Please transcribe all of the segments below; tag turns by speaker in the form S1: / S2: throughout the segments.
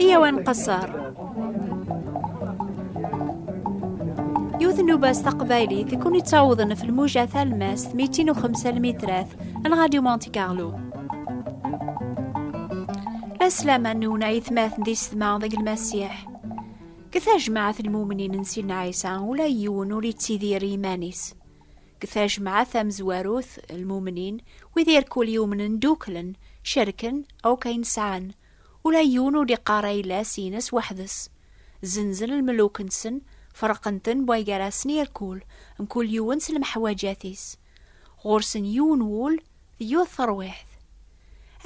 S1: إيوان قصار يوثنو باس تقبايلي تكون يتعوضن في الموجة ثالماس 205 المترات الغاديو مونتي كارلو. السلامة نونا يثماث دي ستما ذاك المسيح كثا جماعة المؤمنين نسينا عيسى ولا يون ولي تيدير يمانيس كثا جماعة مزواروث المؤمنين ويدير كل يوم ندوكلن شركن أو كاين سعان ولا يون ولي قاري لا سينس وحدس زنزل الملوك نسن فرقنتن بويقراسن يركول كل يون سلم حواجاتيس غورسن يون وول ذيو ثرويحث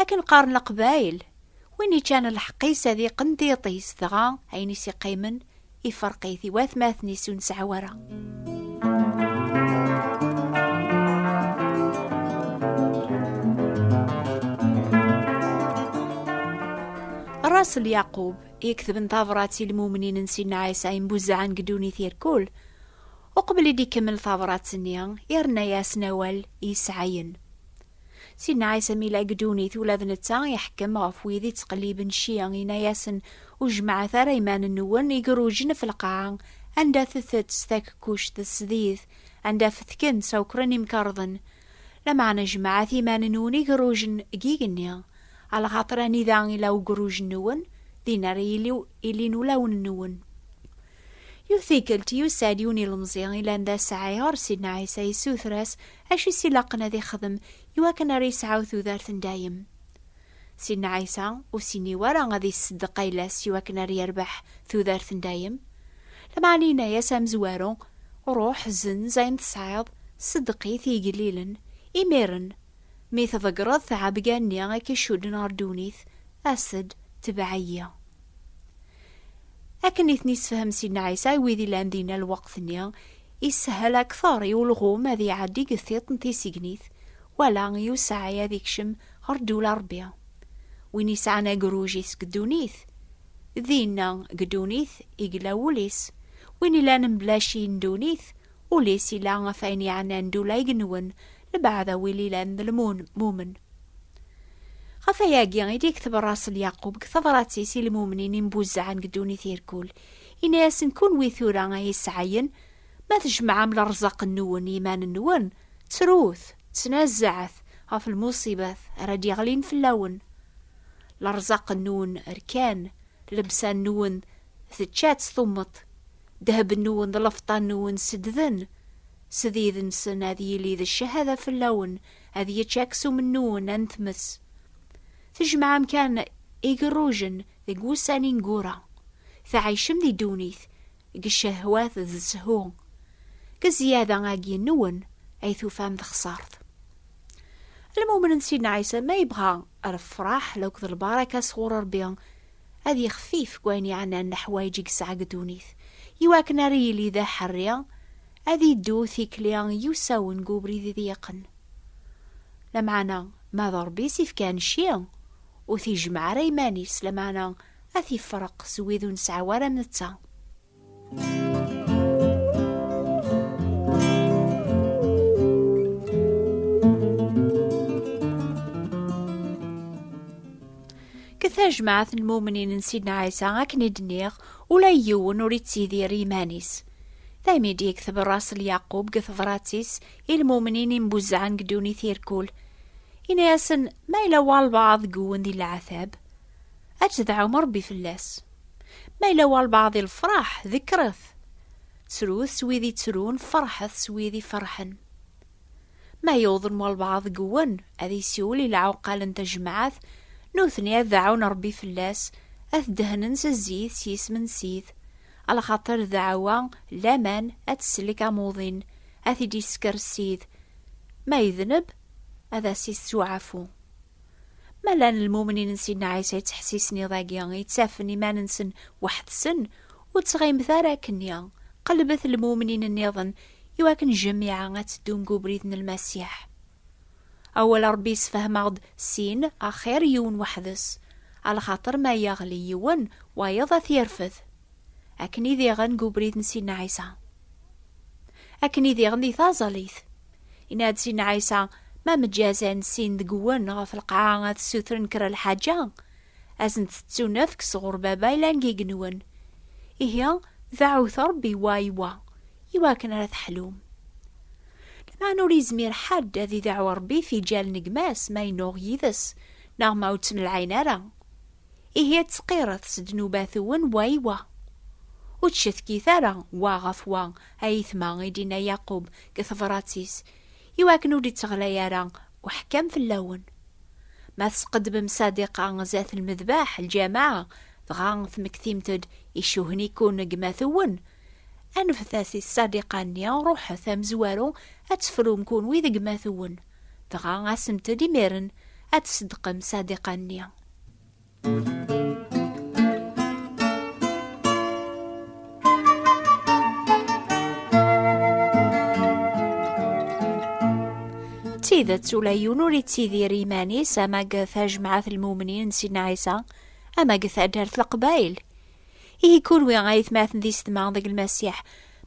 S1: لكن قارن القبايل ويني كان الحقيس هذي قنديطيس ثغا عيني سيقيمن يفرقيثي واثماثني سون سعورة. الراسل يعقوب يكتب انتظراتي المؤمنين نسينا عيسى ينبوزعن قدوني ثيركول وقبل يدي كمل ثابرات سنيان يرنا ياس نوال يسعين سيدنا عيسى ميلا قدوني ثولاد نتا يحكم غف ويدي تقليب شيان يناياسن وجمع ثريمان النوان يقروجن في القاعة عند ثثت ستاك كوش تسديث عند فتكن سوكرني مكارضن لما نجمع ثيمان نون يقروجن جيجنيا على خاطراني ذاني لو قروج نون ديناري إلي نولاون النون يوثيكلت يساديوني المزيان إلا ندا سعيار سيدنا عيسى يسوثراس أشي سيلاقنا ذي خدم يواكن ريس عوثو ذارثن دايم سيدنا عيسى وسيني ورا غادي يصدق إلاس يواكن يربح ثو ذارثن دايم لما علينا يا سام زوارو روح زن زين تصعيد صدقي ثي قليلا إميرن ميث ذقرض ثعابقاني غاكي شود ناردونيث أسد تبعية لكن يثنيس فهم سيدنا عيسى ويدي لاندينا الوقت نيا يسهل أكثر يولغوم هذي عادي قثيط نتي سيقنيث ولا يوسع هذيك شم هردو الأربية وين يسعنا قروجيس قدونيث ذينا قدونيث إقلا وليس وين لا نمبلاشي ندونيث وليس لا غفاين يعني ندولا يقنون لبعض ويلي لان المون مومن غفاياقيا يديك كتب الراسل يعقوب كثبرات سيسي المؤمنين ينبوزعن قدوني ثيركول إناس نكون ويثورا يسعين ما تجمع من الرزق النون إيمان النون تروث تنازعث غف المصيبات راد يغلين في اللون الرزق النون أركان لبسان النون ثتشات ثمط ذهب النون ضلفطان النون سدذن سديذن سن هذي لي ذا الشهادة في اللون هذي يتشاكسو من النون أنتمس تجمع مكان إيقروجن ذي قوساني نقورا ثعيشم ذي دونيث الشهوات ذي السهون كزيادة غاقي النون أيثو فام ذي خسارت المؤمن سيدنا عيسى ما يبغى الفراح لو كذا البركة صغور ربيان هذي خفيف كويني عنا نحوايجي قسع قدونيث يواك ناريلي ذا حريا هذي دوثي كليان يوساون قوبري ذي يقن لمعنا ما ضربي سيف كان شيئا وثي جمع ريمانيس لمعنا أثي فرق سويذو نسعى ورا من التا كثا جماعة المؤمنين نسيدنا عيسى غاكني دنيغ ولا يون وريد سيدي ريمانيس دايما ديك ثب الراس يعقوب قثضراتيس المؤمنين ينبوزعن قدوني ثيركول إناسن ما يلوى البعض قوون دي العذاب أجدعو مربي في اللاس ما يلوى البعض الفرح ذكرث تروث سويذي ترون فرحث سويذي فرحن ما يوضن البعض قوون أذي سيولي العوقال انت جمعاث نوثني أذعو نربي في اللاس أثدهنن سزيث سيس من سيث على خاطر ذعوان لامان أتسلك عموضين أثي دي سكر سيث ما يذنب هذا سيسو عفو ما لان المؤمنين نسينا عيسى يتحسيسني ضاقيا يتسافني ما ننسن واحد سن وتغيم ثارا كنيا قلبت المؤمنين النظن يواكن جميعا غتدوم قبريثن المسيح أول ربي يسفهم غد سين أخير يون وحدس على خاطر ما يغلي يون ويضا يرفث أكني ذي غن قبريث نسينا عيسى أكني ذي غن ذي ثازاليث إن هاد سينا عيسى ما مجازا نسين دقوان غف القاعة السوثر نكرا الحاجة أزن تتسونفك صغور بابا إلا نقيقنون إيا ذاعو ثربي وايوا يواكن راه تحلوم لما نوري زمير حد هذي ذاعو ربي في جال نقماس ما ينوغ يذس نغما وتسم العينارة إيا تسقيرت سدنوباثون وايوا وتشث كيثارا واغف وا أيثما يدينا يعقوب كثفراتيس يواكن ودي تغليارا وحكم في اللون ما تسقد بمصادقة ذات المذباح الجماعة ضغان ثمكتيمتد يشوهني كون قماثون أنفثاسي الصادقة نيا روح ثم زوارو أتفرو مكون ويذ قماثون ضغان أسمتد يميرن أتصدق مصادقة نيا تيذت ولا يونوري تيذير إيمانيس أما قثا جماعة المؤمنين نسينا عيسى أما قثا دارت القبايل يكون وين غايث ماثن ذي ستما ضيق المسيح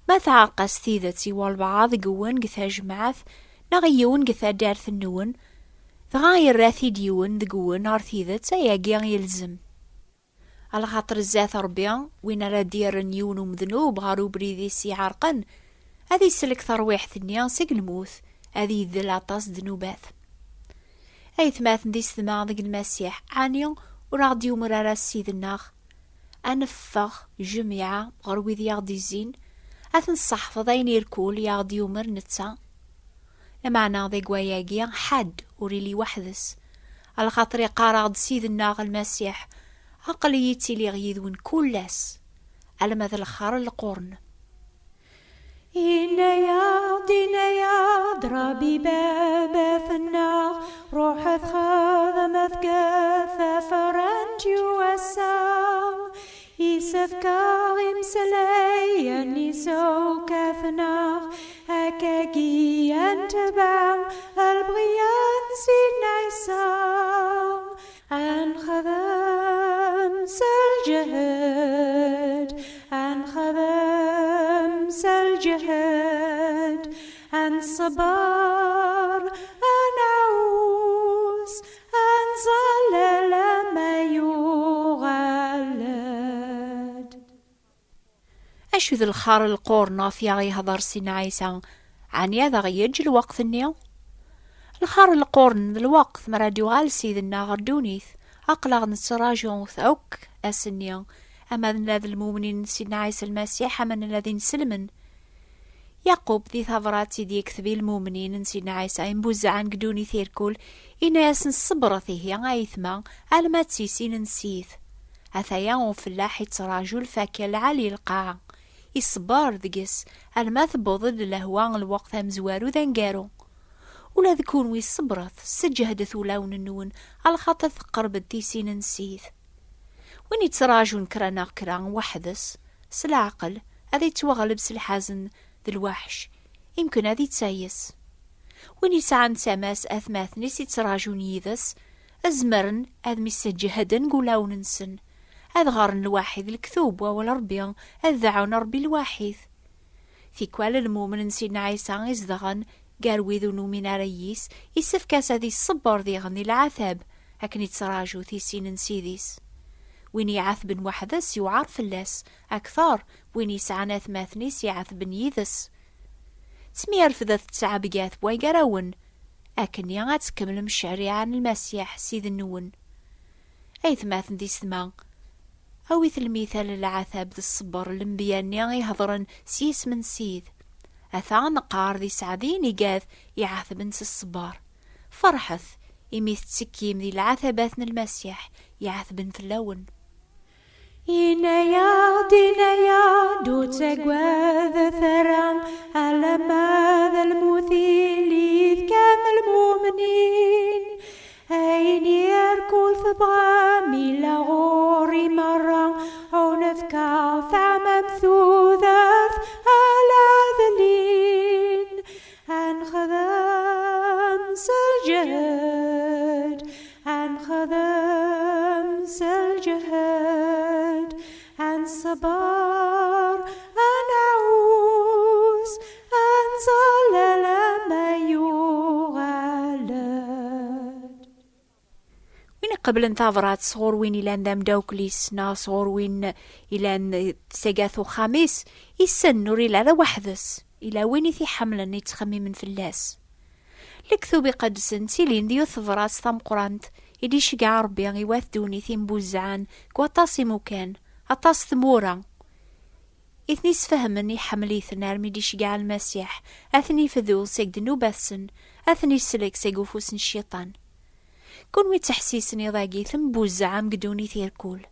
S1: ما تعرقس تيذت والبعض قوان قثا جماعة نغيون قثا دارت النون غاير راثي ديون ذقوان نار تيذت سياقيا يلزم على خاطر الزاث ربيا وين راه دير نيون ومذنوب غارو بريدي سي عرقا هذي سلك ثرويح ثنيا سيق الموث هذه ذي لاطاس ذنوبات أي ثماثن دي ستما ضيق المسيح عنيا وراغديو مرارا السيد الناغ أنفخ جميعة غروي ذي يغدي الزين أثن الصحفظ أين يركول يغديو مر نتسا لمعنا ضيق وياقيا حد وريلي وحدس على خاطر يقارغ سيد الناغ المسيح أقليتي لي غيذون كلاس على ماذا الخار القرن
S2: إنا ضربي بابا في النار روح خاذ مذكاث فرنج وسام يسف كاغم سلي النسو كاثنار هكاكي ينتبع البغيان سين عسام عن خذام سالجهد عن خذام سالجهد عن صبر عن عوس عن صلى لما يغلد
S1: أشو ذي الخار القورنا في غي هضر سين عيسى عن ياذا غيج الوقت النيو الخار القورن الوقت مرادو غال سيدنا غردونيث أقلغ نسراجون ثوك أسنيا أما ذا المؤمنين سيدنا عيسى المسيح من الذين سلمن يعقوب ذي ثبراتي دي كثبي المؤمنين سيدنا عيسى ينبوز عن قدوني ثيركول إناس صبرته غايثما ألما تسيسين نسيث أثايا وفلاح يتراجو الفاكهة العالي القاعة يصبار ذقس ألما ثبوض للهوان الوقت مزوارو ذنقارو ولا ذكون ويصبرت سجهدث لون النون على خاطر قرب الديسين نسيث وين يتراجون كرانا كران وحدس سالعقل هذا يتوغلب سالحزن ذي الوحش يمكن هذا يتسايس وين يسعن سماس أثماث نيس يتراجون يذس أزمرن هذا مسجهدن قولاون نسن هذا غارن الواحد الكثوب والربيان الذعون ربي الواحد في كوال المؤمن سيدنا عيسى يزدغن قاروي ذو من ريس يسف كاس هذي الصبر ذي غني العذاب هكن يتراجو ثي سين نسيديس وين يعثبن وحدس يوعر فلاس أكثر وين يسعى ثماثنيس يعثبن يذس سمير فذا تسعى بقاث ويقراون أكن يغات تكمل مشعري عن المسيح سيد النون أي ثماثن دي سما أويث المثال العذاب ذي الصبر الانبياني يهضرن سيس من سيد أثان قار ذي سعدين يقاث يعثبن الصبار فرحث يميث تسكيم ذي العثبات المسيح يعثبن في اللون
S2: إنا دوت سقواذ ثرام على ماذا المثيل إذ كان المؤمنين أين يركل ثبغامي لغوري مرة أو نفكا ثعم مثوثاث على ذلين عن خذام سالجهد عن خذام سالجهد عن صبر عن عوس عن صلى لما يغلد
S1: قبل انتظرات صغور وين إلان دام دوكليس نا صغور وين إلان سيقاثو خامس يسنور إلى ذا وحدس إلى وين في حملا يتخمي من فلاس لكثوبي قد سنتيلين ديو ثفرات ثم قرانت إدي شقع ربي يواث دوني ثيم بوزعان كواطاسي مكان أطاس ثمورا إثني سفهمني حملي ثنار ميدي شقع المسيح أثني فذول سيقدنو بثسن أثني سلك سيقوفوس الشيطان كون ويتحسيسني ضاقي ثم بوزعام قدوني ثيركول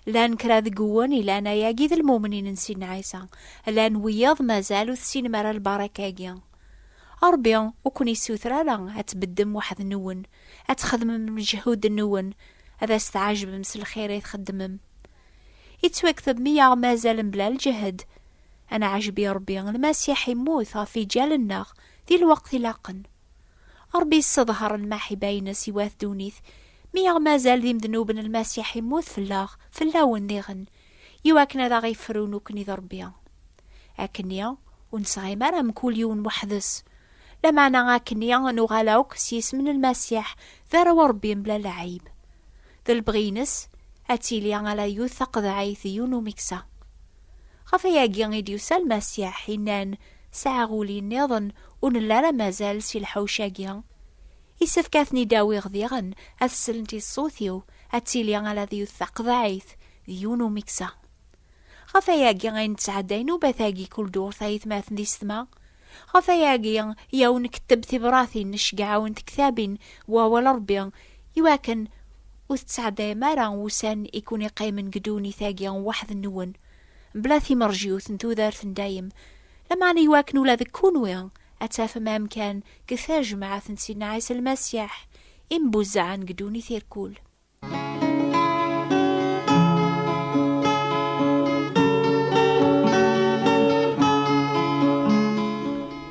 S1: لان كراذ قواني لانا ياقي ذا المؤمنين نسين عيسى لان وياض ما زالو ثسين مرا البركاقيا أربيا وكوني سوثرا لا أتبدم واحد نون أتخدم من مجهود النون هذا استعجب مسل الخير يتخدمم يتوكثب ميا ما زال بلا الجهد أنا عجبي ربي المسيح يموت في جال النار ذي الوقت لاقن ربي الصظهر الماحي باين سواث دونيث ميا ما زال ذي مذنوب المسيح يموت في اللاغ في اللاون نيغن يواكنا ذا غيفرون وكني ذربيا أكنيا ونسغي مرام كل يوم وحدس لما أنا أكنيا نغالاوك سيس من المسيح ذا ربي بلا لعيب ذا البغينس أتيلي على يوثق ذعيث يونو مكسا خفيا جيان يديوسا المسيح حينان ساعغولي النظن ونلا ما زال سي الحوشا جيان يسفكاثني داوي غذيغن أثسلنتي الصوثيو أتيلي على ذي يوثق ذعيث يونو مكسا خفيا جيان تسعدين بثاقي كل دور ثايث ماثن دي ستما خفيا جيان يون كتب ثبراثي نشقعون تكثابين ووال ربيان يواكن وتسعدي مارا وسان يكون يقيمن قدوني ثاقيا واحد النون بلاثي مرجيوث انتو ذارث دايم لما أنا يواكنو لا ذكونويا أتاف ما أمكان كثاج مع ثنسينا عيسى المسيح إنبوزعان قدوني ثيركول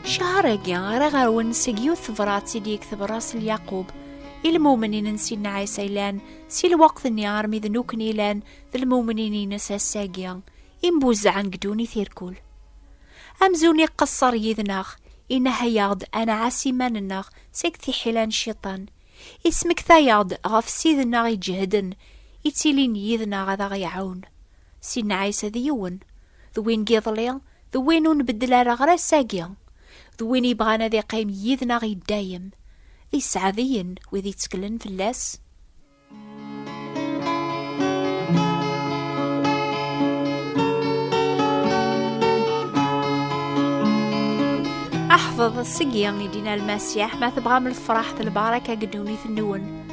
S1: شهرقيا رغاون سيقيو ثبرات ديك ثبراس اليعقوب المؤمنين نسينا عيسى سي الوقت النيار مذنوك نيلان ذا المؤمنين نسا الساقيا إنبوزعان قدوني ثيركول أمزوني قصر يذناغ إنها ياض أنا عاسمان الناغ سيكثي حيلان الشيطان اسمك ثاياض غاف سيذناغ يجهدن يتيلين يذناغ ذا غيعون سينا عيسى ذيون ذوين قيضليا ذوين نبدل على غرا الساقيا ذوين يبغانا ذي قيم يذناغ يدايم ذي سعذيين وذي تسكلن في اللاس أحفظ السقيا يدينا المسيح ما تبغى من الفرح البركة قدوني في النون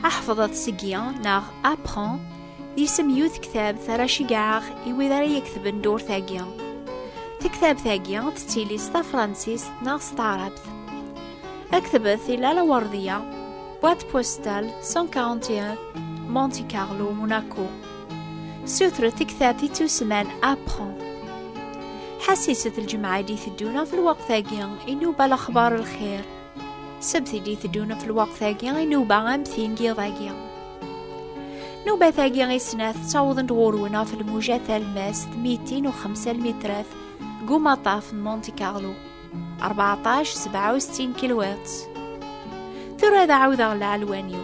S1: أحفظ السقيا ناغ أبخان يسم يوث كتاب ثرى شقاغ يوذر يكتب ندور ثاقيا تكتاب ثاقيا تتيلي ستا فرانسيس ناغ ستعربث اكتبت إلى الوردية بوات بوستال 141 مونتي كارلو موناكو سوتر تكتاب تسمان أبخان حسيسة الجمعة دي ثدونا في الوقت ثاقيا إنو بالأخبار الخير سبت دي ثدونا في الوقت ثاقيا إنو باغامثين قيضاقيا نوبة ثاقيا غيسناث تعوضن تغورونا في الموجات الماس 205 مترات قوما طاف مونتي كارلو 14-67 كيلوات ثر هذا عوضا لعلوانيو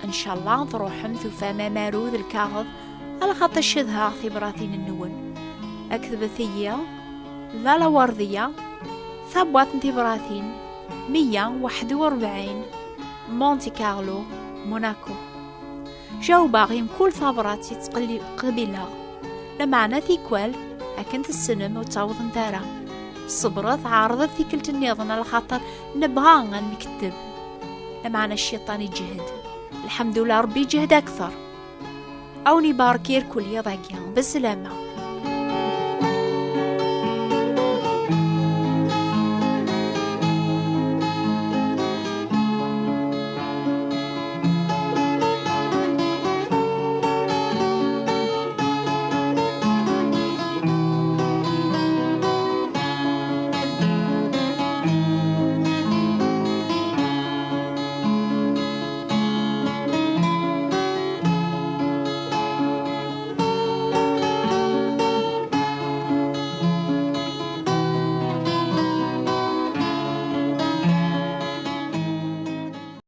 S1: إن شاء الله نروحم ثفاما ماروذ الكاغض على خط الشذها خبراتين النون أكتب ثيا لا وردية ثبوات انتبراثين 141 مونتي كارلو موناكو جاو باغيم كل ثبراتي تقلي قبيلة لمعنى ثيكوال أكنت السنم وتعوض انتارا صبرت عارضت ثيكلت النظن على خاطر نبغى نكتب لمعنى الشيطان يجهد الحمد لله ربي يجهد أكثر أو نباركير كل يضاقيا بالسلامة